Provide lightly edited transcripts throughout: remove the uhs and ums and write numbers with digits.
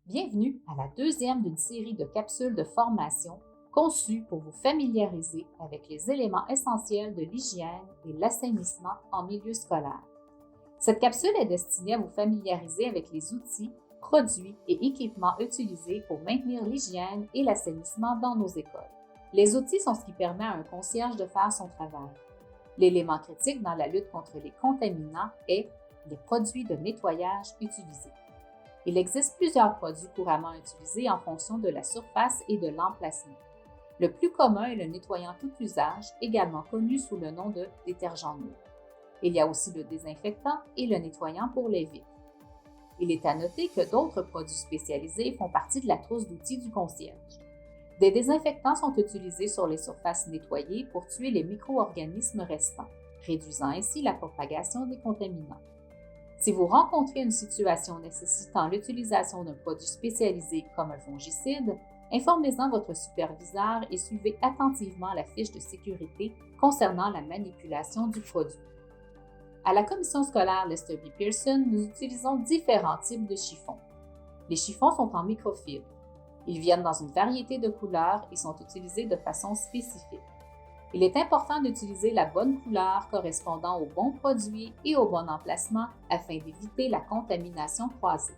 Bienvenue à la deuxième d'une série de capsules de formation conçues pour vous familiariser avec les éléments essentiels de l'hygiène et l'assainissement en milieu scolaire. Cette capsule est destinée à vous familiariser avec les outils, produits et équipements utilisés pour maintenir l'hygiène et l'assainissement dans nos écoles. Les outils sont ce qui permet à un concierge de faire son travail. L'élément critique dans la lutte contre les contaminants est les produits de nettoyage utilisés. Il existe plusieurs produits couramment utilisés en fonction de la surface et de l'emplacement. Le plus commun est le nettoyant tout usage, également connu sous le nom de détergent neutre. Il y a aussi le désinfectant et le nettoyant pour les vitres. Il est à noter que d'autres produits spécialisés font partie de la trousse d'outils du concierge. Des désinfectants sont utilisés sur les surfaces nettoyées pour tuer les micro-organismes restants, réduisant ainsi la propagation des contaminants. Si vous rencontrez une situation nécessitant l'utilisation d'un produit spécialisé comme un fongicide, informez-en votre superviseur et suivez attentivement la fiche de sécurité concernant la manipulation du produit. À la commission scolaire Lester B. Pearson, nous utilisons différents types de chiffons. Les chiffons sont en microfibre. Ils viennent dans une variété de couleurs et sont utilisés de façon spécifique. Il est important d'utiliser la bonne couleur correspondant au bon produit et au bon emplacement afin d'éviter la contamination croisée.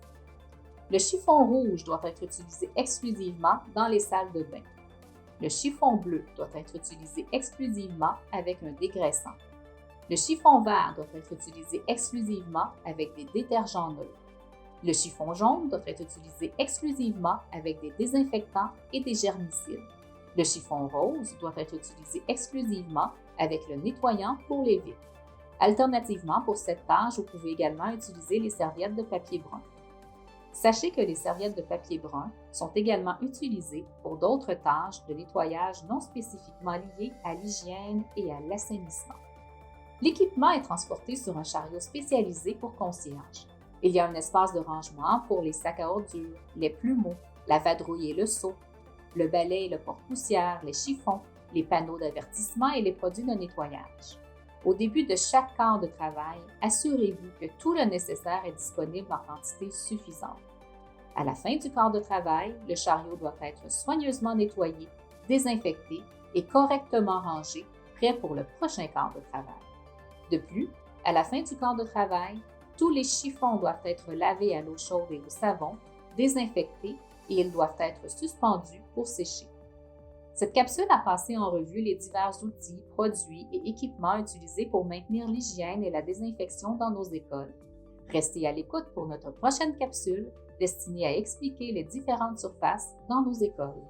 Le chiffon rouge doit être utilisé exclusivement dans les salles de bain. Le chiffon bleu doit être utilisé exclusivement avec un dégraissant. Le chiffon vert doit être utilisé exclusivement avec des détergents neutres. Le chiffon jaune doit être utilisé exclusivement avec des désinfectants et des germicides. Le chiffon rose doit être utilisé exclusivement avec le nettoyant pour les vitres. Alternativement, pour cette tâche, vous pouvez également utiliser les serviettes de papier brun. Sachez que les serviettes de papier brun sont également utilisées pour d'autres tâches de nettoyage non spécifiquement liées à l'hygiène et à l'assainissement. L'équipement est transporté sur un chariot spécialisé pour concierge. Il y a un espace de rangement pour les sacs à ordures, les plumeaux, la vadrouille et le seau, le balai et le porte-poussière, les chiffons, les panneaux d'avertissement et les produits de nettoyage. Au début de chaque quart de travail, assurez-vous que tout le nécessaire est disponible en quantité suffisante. À la fin du quart de travail, le chariot doit être soigneusement nettoyé, désinfecté et correctement rangé, prêt pour le prochain quart de travail. De plus, à la fin du quart de travail, tous les chiffons doivent être lavés à l'eau chaude et au savon, désinfectés et ils doivent être suspendus pour sécher. Cette capsule a passé en revue les divers outils, produits et équipements utilisés pour maintenir l'hygiène et la désinfection dans nos écoles. Restez à l'écoute pour notre prochaine capsule destinée à expliquer les différentes surfaces dans nos écoles.